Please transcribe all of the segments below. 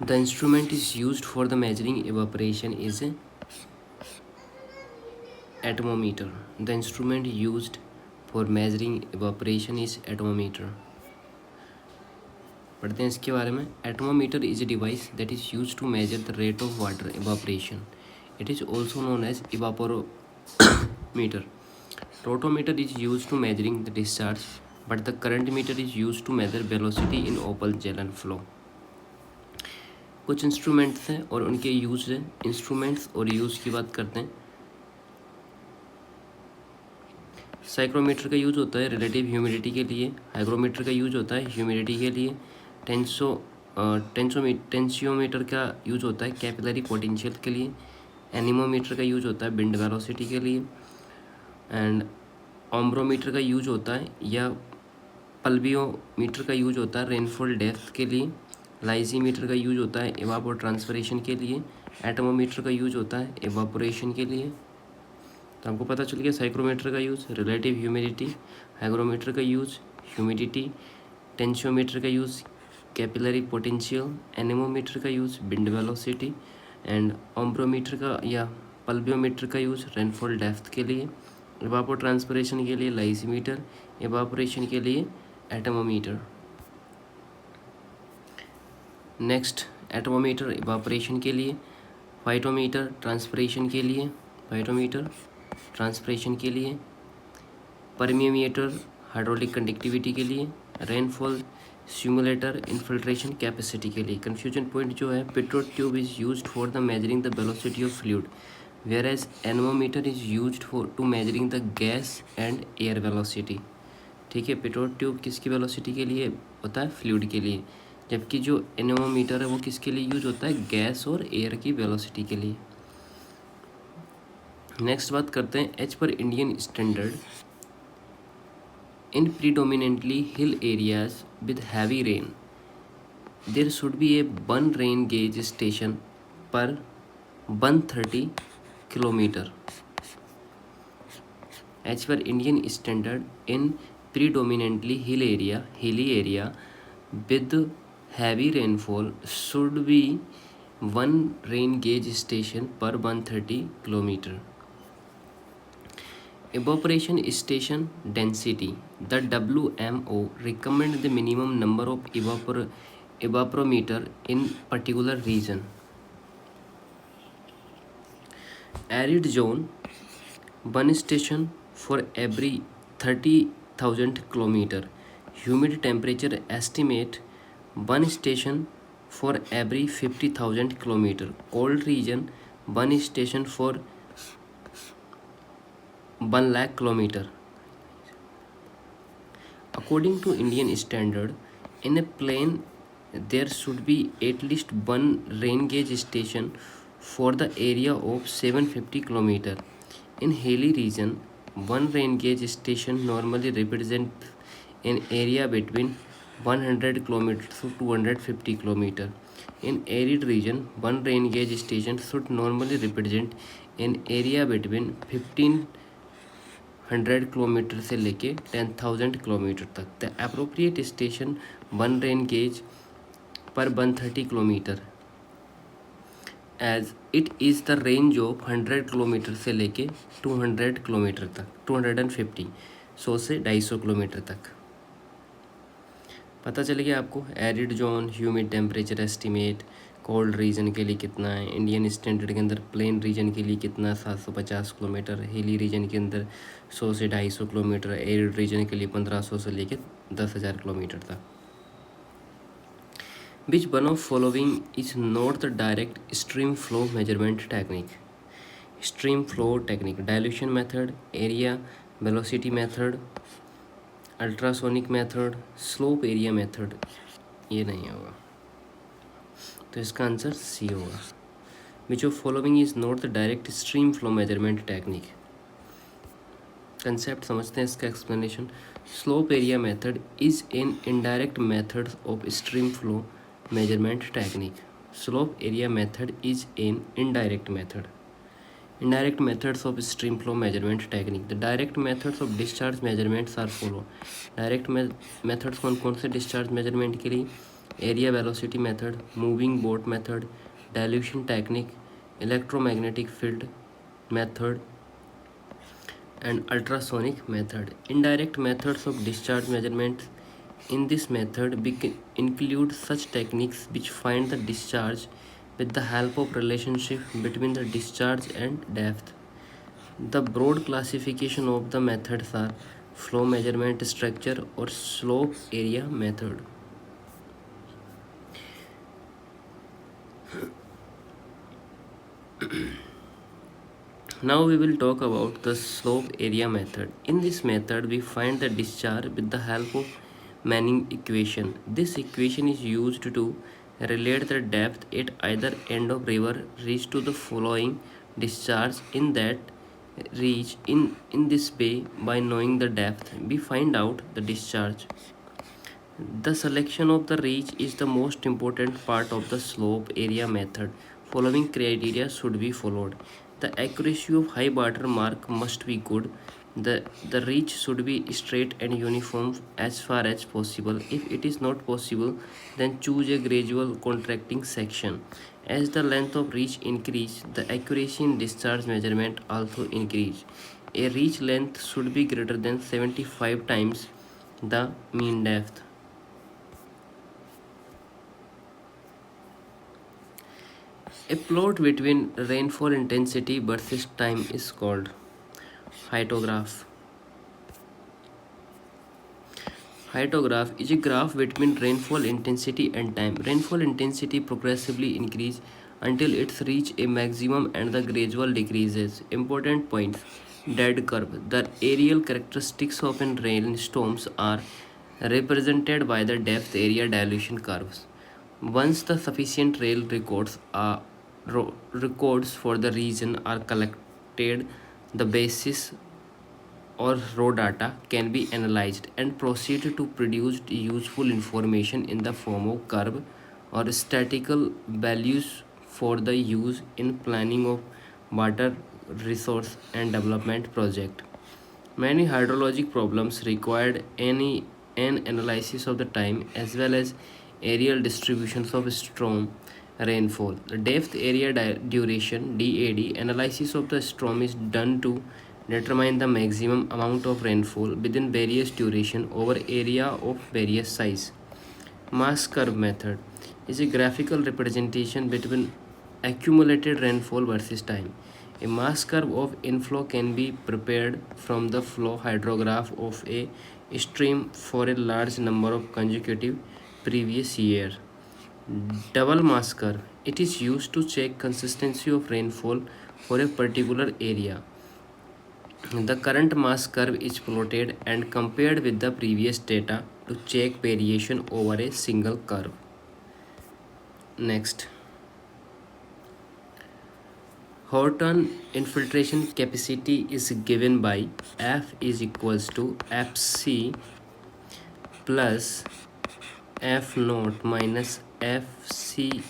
The instrument is used for the measuring evaporation is a atmometer. The instrument used for measuring evaporation is atmometer. पढ़ते हैं इसके बारे में. Atmometer is a device that is used to measure the rate of water evaporation. It is also known as evaporometer. Rotometer is used to measuring the discharge, but the current meter is used to measure velocity in open gel and flow. कुछ instruments हैं और उनके use हैं. Instruments और use की बात करते हैं. साइक्रोमीटर का यूज होता है रिलेटिव ह्यूमिडिटी के लिए. हाइग्रोमीटर का यूज होता है ह्यूमिडिटी के लिए. टेंसियोमीटर का यूज होता है कैपिलरी पोटेंशियल के लिए. एनीमोमीटर का यूज होता है विंड वेलोसिटी के लिए. एंड ओम्ब्रोमीटर का यूज होता है या पल्वियोमीटर का यूज होता है रेनफॉल डेप्थ के लिए. लाइजीमीटर का यूज होता है इवापोर ट्रांसपरेशन के लिए. एटमोमीटर का यूज होता है इवापोरेशन के लिए. तो हमको पता चल गया साइक्रोमीटर का यूज़ रिलेटिव ह्यूमिडिटी, हाइग्रोमीटर का यूज़ ह्यूमिडिटी, टेंशियोमीटर का यूज़ कैपिलरी पोटेंशियल, एनेमोमीटर का यूज़ विंड वेलोसिटी एंड ओम्ब्रोमीटर का या पल्वियोमीटर का यूज़ रेनफॉल डेप्थ के लिए. इवापोर ट्रांसपरेशन के लिए लाइजीमीटर, इवापोरेशन के लिए एटमोमीटर. नेक्स्ट एटमोमीटर इवापोरेशन के लिए, फाइटोमीटर ट्रांसपरेशन के लिए, फाइटोमीटर ट्रांसपरेशन के लिए, परमियोमीटर हाइड्रोलिक कंडक्टिविटी के लिए, रेनफॉल सिमुलेटर इन्फिल्ट्रेशन कैपेसिटी के लिए. कन्फ्यूजन पॉइंट जो है, pitot tube is used for the measuring the velocity of fluid whereas anemometer is used for to measuring the gas and air velocity. ठीक है, pitot tube किसकी velocity के लिए होता है? फ्लूइड के लिए. जबकि जो एनमोमीटर है वो किसके लिए यूज होता है? गैस और एयर की वेलोसिटी के लिए. नेक्स्ट बात करते हैं एच पर Indian standard. In predominantly hill areas with heavy rain there should be A 1 rain gauge station पर 130 किलोमीटर. एच पर Indian standard in predominantly hilly area with heavy rainfall should be 1 rain gauge station per 130 kilometer. Evaporation station density. The WMO recommend the minimum number of evaporometer in particular region. Arid zone 1 station for every 30,000 kilometer. Humid temperature estimate 1 station for every 50,000 kilometer. Cold region 1 station for 1 lakh kilometer. According to Indian standard, in a plain there should be at least 1 rain gauge station for the area of 750 kilometer. In hilly region, 1 rain gauge station normally represents an area between 100 km to 250 km. In arid region, 1 rain gauge station should normally represent an area between 1500 km से लेके 10,000 km तक. The appropriate station 1 rain gauge per 130 km as it is the range of 100 km से लेके 200 km तक, 250 100 से 250 km तक. पता चल गया आपको. Arid zone, humid temperature estimate, cold region के लिए कितना है, इंडियन स्टैंडर्ड के अंदर प्लेन रीजन के लिए कितना 750 किलोमीटर, हिली रीजन के अंदर 100 से 250 किलोमीटर, एरिड रीजन के लिए 1500 से लेकर 10,000 किलोमीटर तक. Which one of following is not the direct stream flow measurement technique? Stream flow technique, dilution method, area velocity method, ultrasonic method, slope area method. ये नहीं होगा, तो इसका आंसर सी होगा. Which of following is not the direct stream flow measurement technique. Concept समझते हैं इसका explanation. Slope area method is an indirect method of stream flow measurement technique. Slope area method is an indirect method. Indirect methods of stream flow measurement technique. The direct methods of discharge measurements are follow. Direct methods कौन कौन से discharge measurement के लिए? area velocity method, moving boat method, dilution technique, electromagnetic field method, and ultrasonic method. Indirect methods of discharge measurement. In this method, we can include such techniques which find the discharge with the help of relationship between the discharge and depth. The broad classification of the methods are flow measurement structure or slope area method. Now we will talk about the slope area method. In this method, we find the discharge with the help of Manning equation. This equation is used to relate the depth at either end of river reach to the following discharge in that reach. In this way, by knowing the depth, we find out the discharge. The selection of the reach is the most important part of the slope area method. Following criteria should be followed. The accuracy of high water mark must be good. The reach should be straight and uniform as far as possible. If it is not possible, then choose a gradual contracting section. As the length of reach increase, the accuracy in discharge measurement also increase. A reach length should be greater than 75 times the mean depth. A plot between rainfall intensity versus time is called hyetograph. Hyetograph is a graph between rainfall intensity and time. Rainfall intensity progressively increases until it reaches a maximum and the gradual decreases. Important points. Dead curve. The aerial characteristics of an rainstorms are represented by the depth area dilution curves. Once the sufficient records for the region are collected, the basis or raw data can be analyzed and proceed to produce useful information in the form of curve or statistical values for the use in planning of water resource and development project. Many hydrologic problems required an analysis of the time as well as areal distributions of storm rainfall. The depth area duration DAD analysis of the storm is done to determine the maximum amount of rainfall within various duration over area of various size. Mass curve method is a graphical representation between accumulated rainfall versus time. A mass curve of inflow can be prepared from the flow hydrograph of a stream for a large number of consecutive previous year. Double mass curve. It is used to check consistency of rainfall for a particular area. The current mass curve is plotted and compared with the previous data to check variation over a single curve. Next, Horton infiltration capacity is given by F is equals to Fc plus F naught minus Fc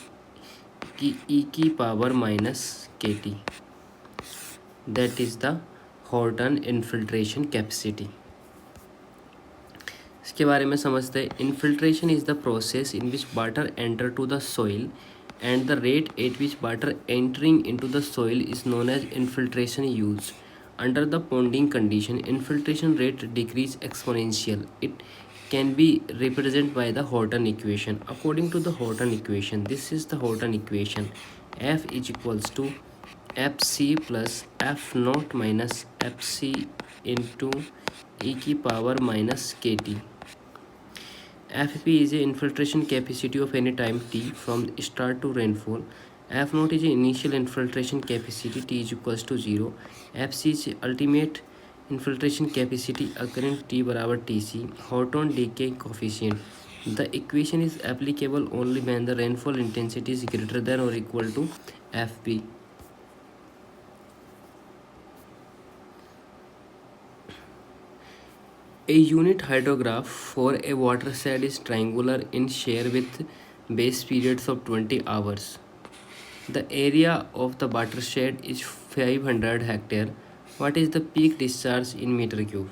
की e की power minus kt. That is the Horton infiltration capacity. इसके बारे में समझते हैं. Infiltration is the process in which water enter to the soil and the rate at which water entering into the soil is known as infiltration use. Under the ponding condition, infiltration rate decrease exponential. It can be represented by the Horton equation. According to the Horton equation, this is the Horton equation. F is equals to Fc plus F naught minus Fc into e की power minus kt. Fp is the infiltration capacity of any time t from start to rainfall. F naught is the initial infiltration capacity t is equals to 0. Fc is ultimate infiltration capacity occurring t बराबर Tc. Horton decay coefficient. The equation is applicable only when the rainfall intensity is greater than or equal to Fp. A unit hydrograph for a watershed is triangular in share with base periods of 20 hours. The area of the watershed is 500 hectare. What is the peak discharge in meter cube?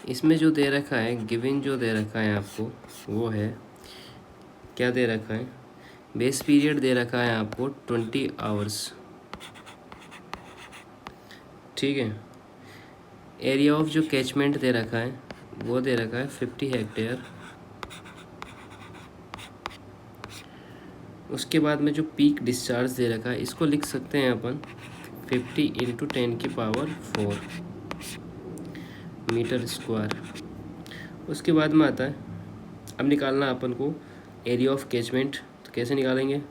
इसमें जो दे रखा है, given जो दे रखा है आपको, वो है, क्या दे रखा है, बेस पीरियड दे रखा है आपको 20 आवर्स, ठीक है। एरिया ऑफ जो कैचमेंट दे रखा है वो दे रखा है 50 हेक्टेयर। उसके बाद में जो पीक डिस्चार्ज दे रखा है इसको लिख सकते हैं अपन 50 इंटू 10⁴ मीटर स्क्वायर। उसके बाद में आता है, अब निकालना अपन को एरिया ऑफ कैचमेंट, तो कैसे निकालेंगे,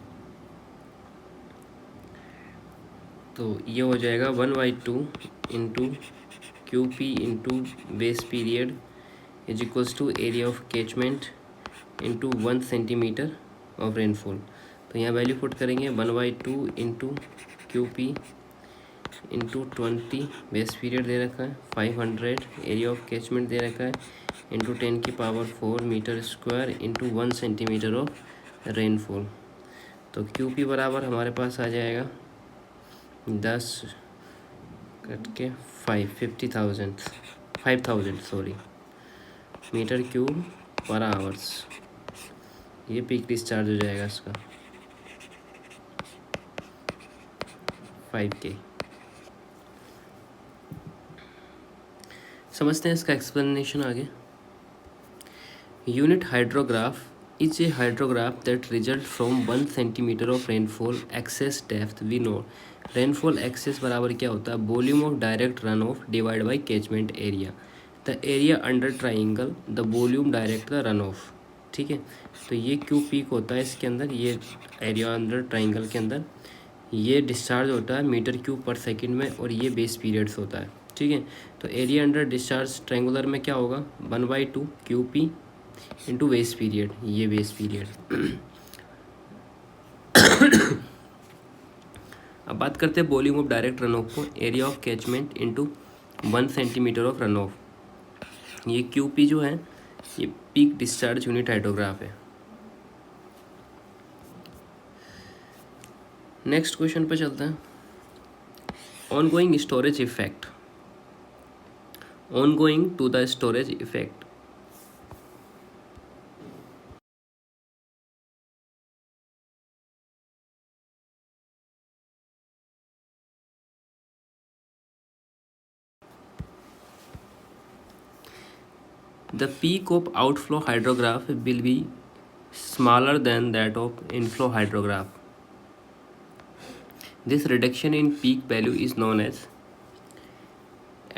तो ये हो जाएगा 1/2 into QP into base period is equals to area of catchment into 1 centimetre of rainfall. तो यहाँ वैल्यू पुट करेंगे 1/2 into QP into 20, base period दे रखा है 500, एरिया ऑफ कैचमेंट दे रखा है into 10⁴ metre square into 1 centimetre of rainfall. तो QP बराबर हमारे पास आ जाएगा 10 कट के 50,000 sorry metre cube per hours. ये पीक डिस्चार्ज हो जाएगा इसका 5K। समझते हैं इसका एक्सप्लेनेशन आगे। Unit hydrograph is a hydrograph that result from 1 centimetre of rainfall excess depth we know. Rainfall excess बराबर क्या होता है, volume of direct run of divide by catchment area, the area under triangle the volume direct the run off, ठीक है। तो ये Q peak होता है इसके अंदर, ये एरिया अंडर ट्राइंगल के अंदर, ये डिस्चार्ज होता है मीटर क्यूब पर सेकंड में, और ये बेस पीरियड्स होता है, ठीक है। तो एरिया अंडर डिस्चार्ज ट्रायंगुलर में क्या होगा, 1/2 QP इंटू बेस पीरियड, ये बेस पीरियड। अब बात करते हैं volume of direct run off को, area of catchment into 1 centimetre of run off. ये QP जो है ये पीक डिस्चार्ज यूनिट हाइड्रोग्राफ है। नेक्स्ट क्वेश्चन पे चलते हैं। Ongoing storage effect, ongoing to the storage effect। The peak of outflow hydrograph will be smaller than that of inflow hydrograph. This reduction in peak value is known as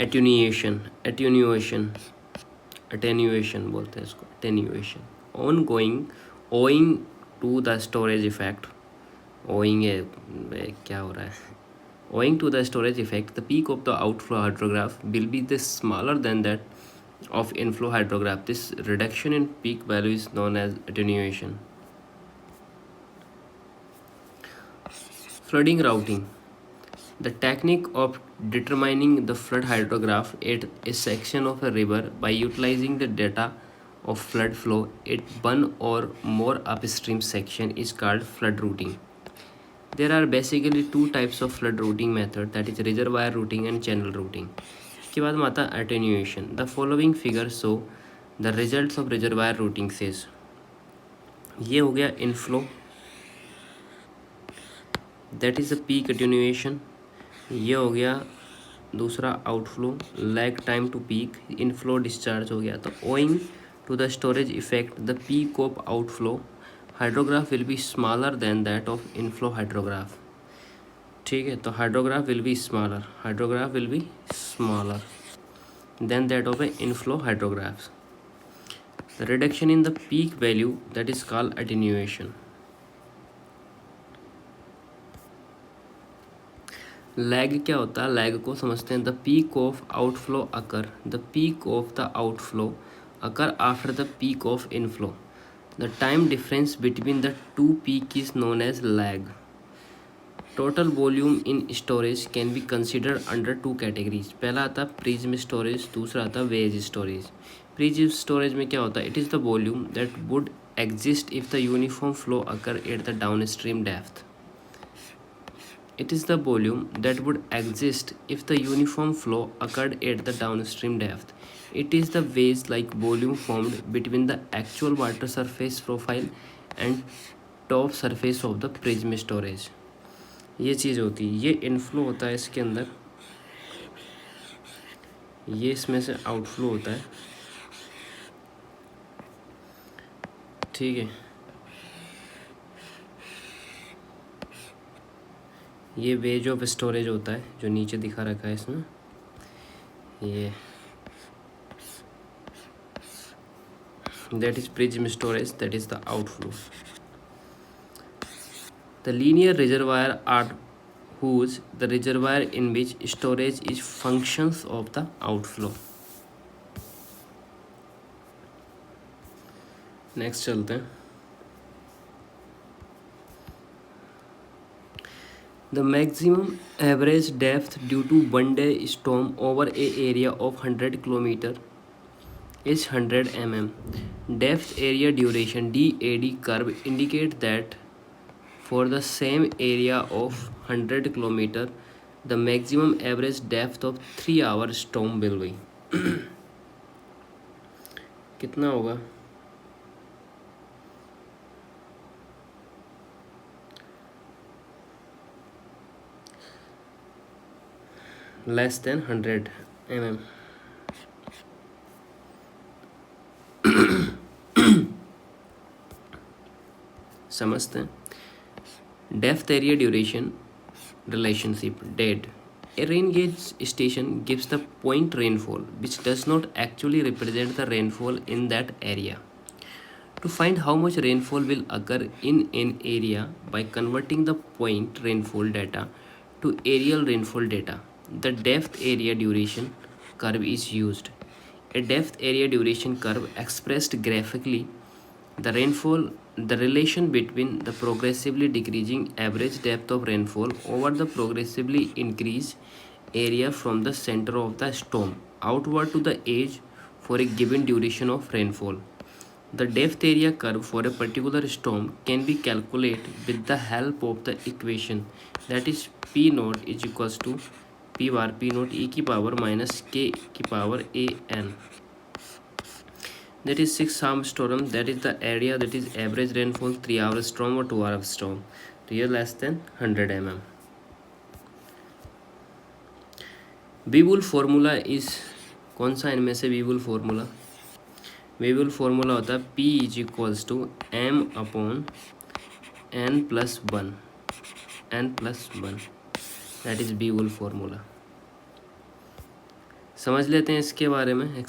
attenuation बोलते हैं इसको, attenuation। Ongoing, owing to the storage effect, owing है क्या हो रहा है, owing to the storage effect the peak of the outflow hydrograph will be the smaller than that of inflow hydrograph. This reduction in peak value is known as attenuation. Flooding routing, the technique of determining the flood hydrograph at a section of a river by utilizing the data of flood flow at one or more upstream section is called flood routing. There are basically two types of flood routing method, that is reservoir routing and channel routing. इसके बाद में आता है attenuation। The following figure show the results of reservoir routing says। ये हो गया inflow, that is a peak attenuation। ये हो गया दूसरा outflow, lag time to peak, inflow discharge हो गया। तो owing to the storage effect the peak of outflow hydrograph will be smaller than that of inflow hydrograph, ठीक है। तो hydrograph will be smaller than that of an inflow hydrograph। The reduction in the peak value, that is called attenuation। Lag क्या होता है, lag को समझते हैं। The peak of outflow occur after the peak of inflow, the time difference between the two peak is known as lag. Total volume in storage can be considered under two categories. पहला आता prism storage, दूसरा आता veg storage. Prism storage में क्या होता है, it is the volume that would exist if the uniform flow occur at the down stream depth. It is the volume that would exist if the uniform flow occurred at the downstream depth. It is the vase-like volume formed between the actual water surface profile and top surface of the prism storage. ये चीज़ होती है, ये inflow होता है इसके अंदर, ये इसमें से आउटफ्लो होता है. ठीक है, ये वेज ऑफ स्टोरेज होता है जो नीचे दिखा रखा है इसमें. ये that is prism storage, that is the outflow. The linear reservoir are whose the reservoir in which storage is functions of the outflow. Next चलते हैं. The maximum average depth due to one day storm over a area of 100 km is 100 mm. Depth area duration DAD curve indicate that for the same area of 100 km, the maximum average depth of 3-hour storm will be. कितना होगा? Less than 100 mm. समझते हैं. Depth area duration relationship DAD. A rain gauge station gives the point rainfall which does not actually represent the rainfall in that area. To find how much rainfall will occur in an area by converting the point rainfall data to aerial rainfall data, the depth area duration curve is used. A depth area duration curve expressed graphically the relation between the progressively decreasing average depth of rainfall over the progressively increased area from the center of the storm outward to the edge for a given duration of rainfall. The depth area curve for a particular storm can be calculated with the help of the equation, that is P naught is equals to P bar P naught e की power minus k की power a n. That is 6 storm, that is the area, that is average rainfall 3-hour storm or 2-hour storm. तो ये less than 100 mm. Weibull formula is कौन सा इनमें से Weibull formula? Weibull formula होता है P is equals to m upon n plus 1. That is Weibull formula. समझ लेते हैं इसके बारे में.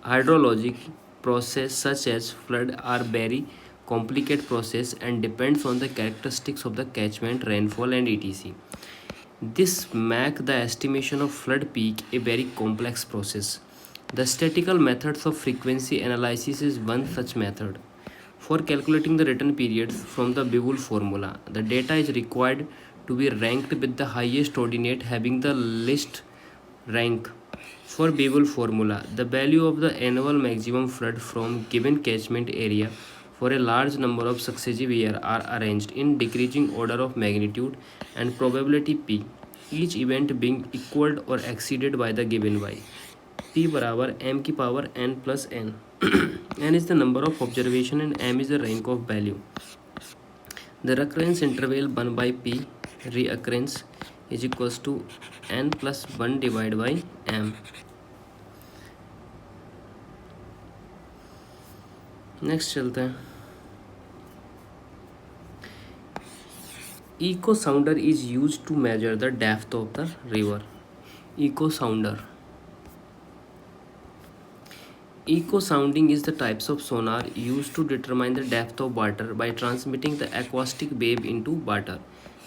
Hydrologic process such as flood are very complicated process and depends on the characteristics of the catchment, rainfall and etc. This make the estimation of flood peak a very complex process. The statistical methods of frequency analysis is one such method. For calculating the return periods from the Weibull formula, the data is required to be ranked with the highest ordinate having the least rank. For Weibull formula, the value of the annual maximum flood from given catchment area for a large number of successive years are arranged in decreasing order of magnitude and probability p, each event being equaled or exceeded by the given y. p बराबर m की power n plus n. n is the number of observation and m is the rank of value. The recurrence interval 1 by p reoccurrence is equals to n plus 1 divided by m. Next चलते हैं. Echo sounder is used to measure the depth of the river. Echo sounder. Echo sounding is the types of sonar used to determine the depth of water by transmitting the acoustic wave into water.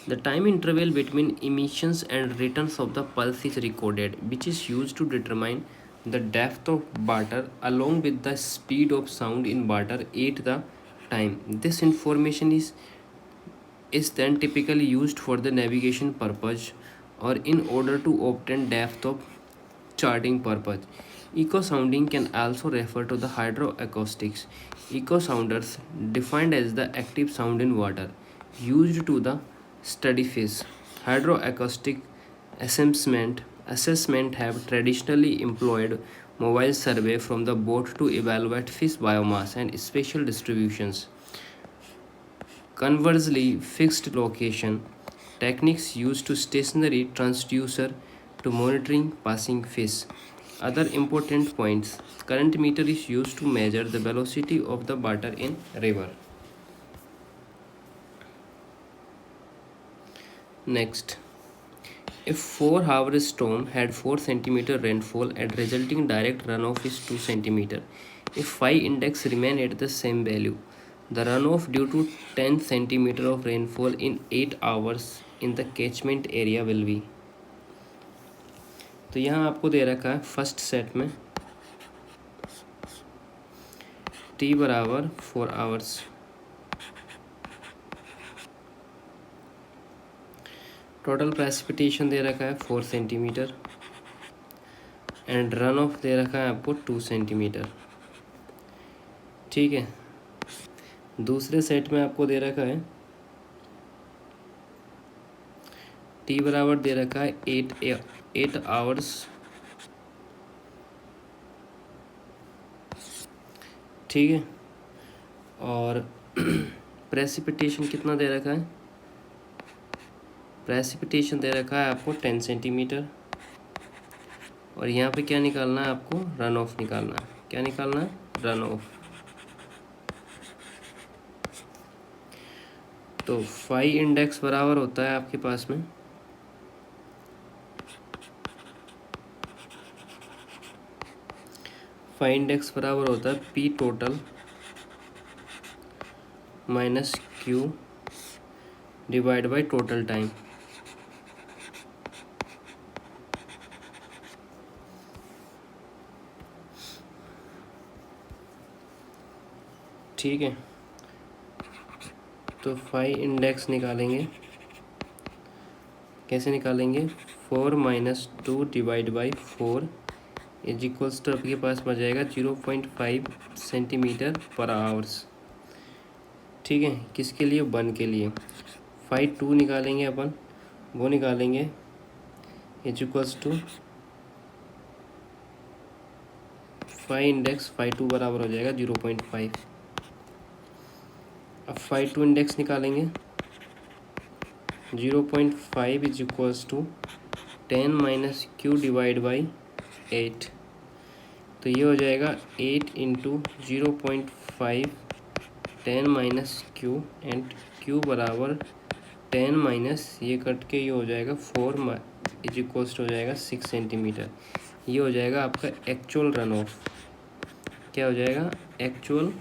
The time interval between emissions and returns of the pulse is recorded, which is used to determine the depth of water along with the speed of sound in water at the time. This information is then typically used for the navigation purpose or in order to obtain depth of charting purpose. Echo sounding can also refer to the hydroacoustics. Echo sounders defined as the active sound in water used to the study phase. Hydroacoustic assessment have traditionally employed mobile survey from the boat to evaluate fish biomass and spatial distributions. Conversely, fixed location techniques used to stationary transducer to monitoring passing fish. Other important points. Current meter is used to measure the velocity of the water in river. Next, if 4-hour storm had 4 cm rainfall and resulting direct runoff is 2 cm. If phi index remain at the same value, the runoff due to 10 cm of rainfall in 8 hours in the catchment area will be. तो यहाँ आपको दे रखा है first set में t बराबर 4 hours, total precipitation दे रखा है 4 centimetre and run of दे रखा है आपको 2 सेंटीमीटर। ठीक है, दूसरे सेट में आपको दे रखा है टी बराबर दे रखा है 8 आवर्स, ठीक है, और प्रेसिपिटेशन कितना दे रखा है, प्रेसिपिटेशन दे रखा है आपको 10 सेंटीमीटर। और यहाँ पे क्या निकालना है आपको, रन ऑफ निकालना है। क्या निकालना है, रन ऑफ। तो फाई इंडेक्स बराबर होता है आपके पास में फाई इंडेक्स बराबर होता है P total minus Q divide by total time. ठीक है, तो फाई इंडेक्स निकालेंगे, कैसे निकालेंगे, 4 minus 2 divide by 4 is equals to आपके पास बच जाएगा 0.5 सेंटीमीटर पर आवर्स। ठीक है, किसके लिए, 1 के लिए। फाई 2 निकालेंगे अपन, वो निकालेंगे is equals to phi index phi 2 बराबर हो जाएगा 0.5। अब फाई 2 इंडेक्स निकालेंगे, 0.5 is equals to 10 minus Q divide by 8। तो ये हो जाएगा 8 into 0.5 10 minus Q and Q बराबर 10 माइनस ये कट के ये हो जाएगा 4 इज इक्वल्स हो जाएगा 6 सेंटीमीटर। ये हो जाएगा आपका एक्चुअल रन ऑफ। क्या हो जाएगा, एक्चुअल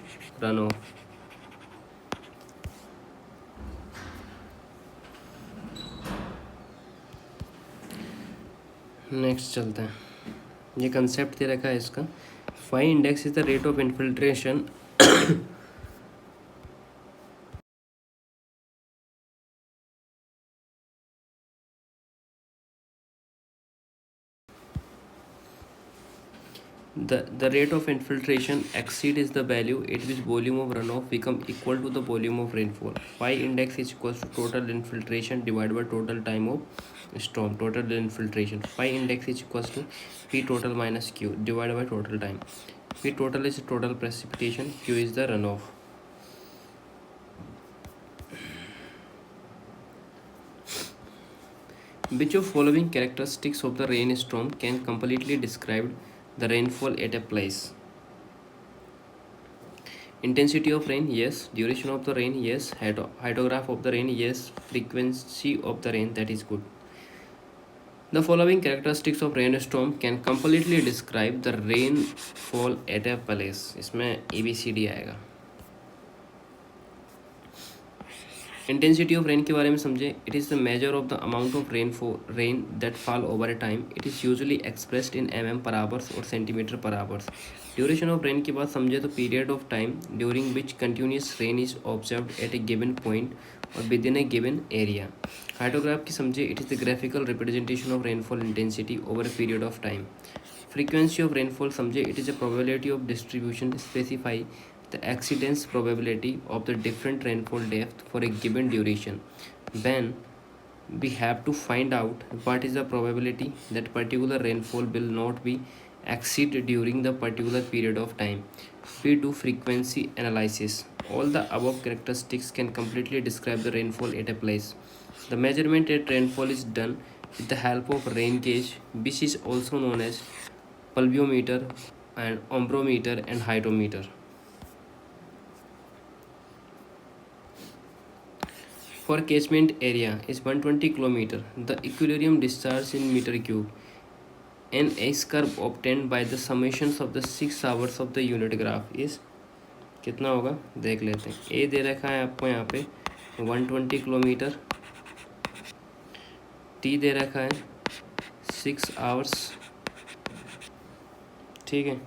रन ऑफ। नेक्स्ट चलते हैं, ये कंसेप्ट दे रखा है इसका। Phi index is the rate of infiltration the rate of infiltration exceed is the value at which volume of runoff become equal to the volume of rainfall. Phi index is equals to total infiltration divided by total time of storm. Total infiltration, phi index is equals to P total minus Q divided by total time. P total is total precipitation, Q is the runoff. Which of following characteristics of the rainstorm can completely describe the rainfall at a place? Intensity of rain, yes. Duration of the rain, yes. Hydrograph of the rain, yes. Frequency of the rain, that is good. The following characteristics of rainstorm can completely describe the rainfall at a place. इसमें ABCD आएगा। Intensity of rain के बारे में समझे, it is the measure of the amount of rain that fall over a time. It is usually expressed in mm per hours और centimetre per hours. Duration of rain की बात समझे तो period of time during which continuous rain is observed at a given point और within a given area. Hydrograph की समझे, it is the graphical representation of rainfall intensity over a period of time. Frequency of rainfall समझे, it is a probability of distribution specify the accidence probability of the different rainfall depth for a given duration when we have to find out what is the probability that particular rainfall will not be exceed during the particular period of time. We do frequency analysis. All the above characteristics can completely describe the rainfall at a place. The measurement at rainfall is done with the help of rain gauge, which is also known as pluviometer and ombrometer and hydrometer. For catchment area is 120 km. The equilibrium discharge in meter cube. An S curve obtained by the summations of the 6 hours of the unit graph is कितना होगा देख लेते हैं. ए दे रखा है आपको यहाँ पे 120 किलोमीटर, टी दे रखा है 6 आवर्स, ठीक है,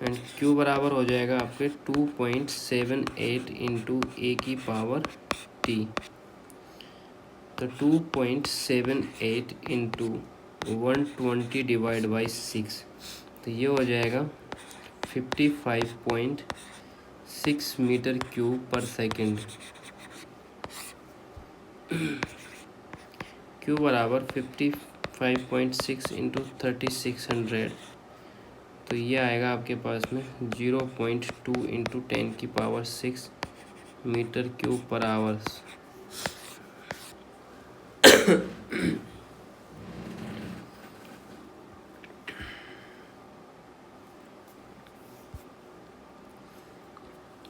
एंड क्यू बराबर हो जाएगा आपके 2.78 इंटू ए की पावर टी. तो 2.78 इंटू 120 डिवाइड बाई 6, तो ये हो जाएगा 55.6 metre cube per second. Q बराबर 55.6 इंटू 3600, तो ये आएगा आपके पास में 0.2 इंटू 10 की power 6 metre cube per hours.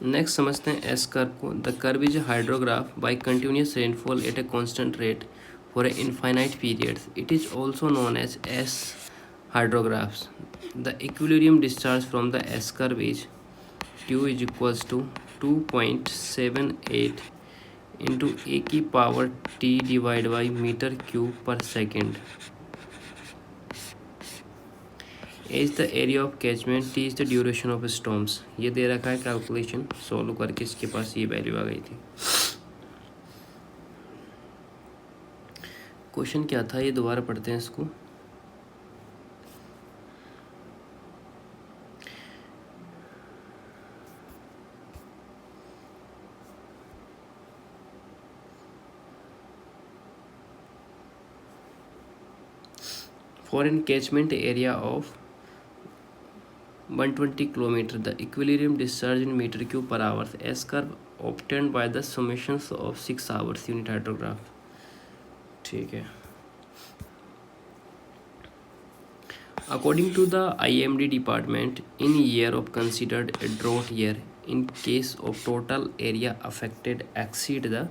Next समझते हैं एस कर्व को. The curve is hydrograph by continuous rainfall at a constant rate for a infinite period. It is also known as S hydrographs. The equilibrium discharge from the S curve is Q is equals to 2.78 into A की power T divide by metre cube per second. A is the area of catchment, T is the duration of storms. ये दे रखा है calculation solve करके, इसके पास ये value आ गई थी. Question क्या था ये दोबारा पढ़ते हैं इसको. For an catchment area of 120 km, the equilibrium discharge in meter cube per hour, S curve obtained by the summations of 6 hours unit hydrograph. ठीक है. According to the IMD department, in year of considered a drought year, in case of total area affected exceed the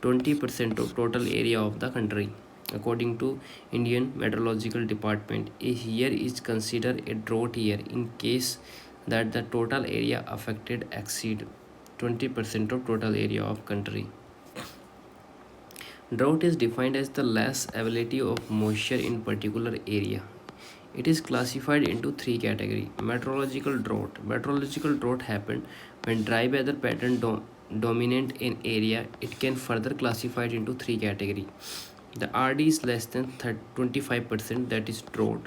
20% of total area of the country. According to Indian Meteorological Department, a year is considered a drought year in case that the total area affected exceed 20% of total area of country. Drought is defined as the less availability of moisture in particular area. It is classified into 3 categories. Meteorological drought. Meteorological drought happen when dry weather pattern dominant in area. It can further classified into 3 categories. The RD is less than 25%, that is drought,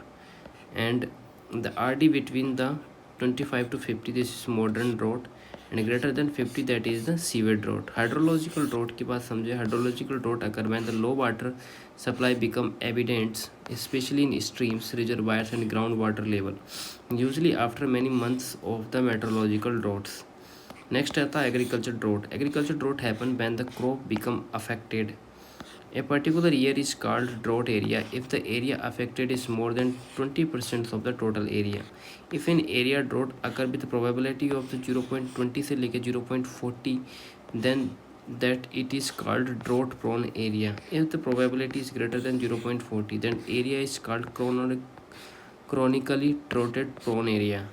and the RD between the 25 to 50, this is modern drought, and greater than 50, that is the severe drought. Hydrological drought की बात समझे. Hydrological drought occur when the low water supply become evident, especially in streams, reservoirs and groundwater level, usually after many months of the meteorological droughts. Next आता है agriculture drought. Agriculture drought happen when the crop become affected. A particular year is called drought area if the area affected is more than 20% of the total area. If an area drought occur with the probability of the 0.20 से लेके 0.40, then that it is called drought prone area. If the probability is greater than 0.40, then area is called chronically droughted prone area.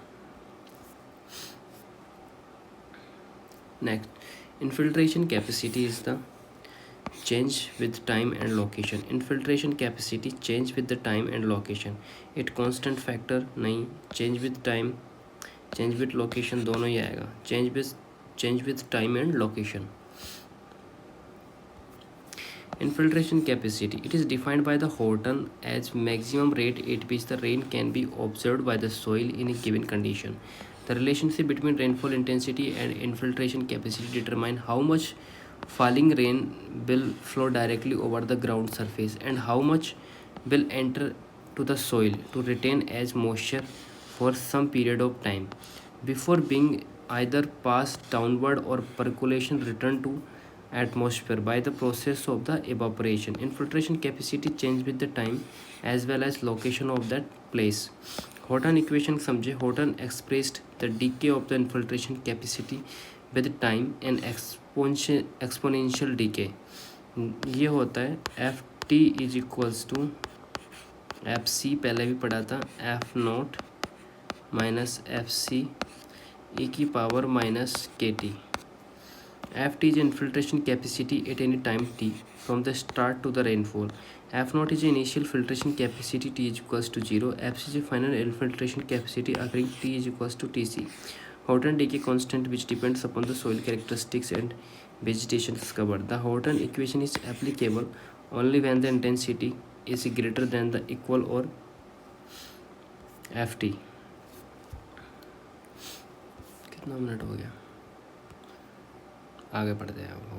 Next, infiltration capacity is the change with time and location. Infiltration capacity change with the time and location. It constant factor नहीं, change with time, change with location दोनों ही आएगा. change with time and location. Infiltration capacity, it is defined by the Horton as maximum rate at which the rain can be observed by the soil in a given condition. The relationship between rainfall intensity and infiltration capacity determine how much falling rain will flow directly over the ground surface, and how much will enter to the soil to retain as moisture for some period of time before being either passed downward or percolation return to atmosphere by the process of the evaporation. Infiltration capacity change with the time as well as location of that place. Horton equation समझे. Horton expressed the decay of the infiltration capacity with time and exponential decay. ये होता है F T is equals to F C, पहले भी पढ़ा था, F nought minus F C E की power minus K T. F T is infiltration capacity at any time T from the start to the rainfall. F naught is the initial filtration capacity T is equals to 0. F C is the final infiltration capacity occurring T is equals to Tc. Houghton decay constant which depends upon the soil characteristics and vegetation cover. The Houghton equation is applicable only when the intensity is greater than the equal or Ft. कितना minute हो गया, आगे बढ़ते हैं.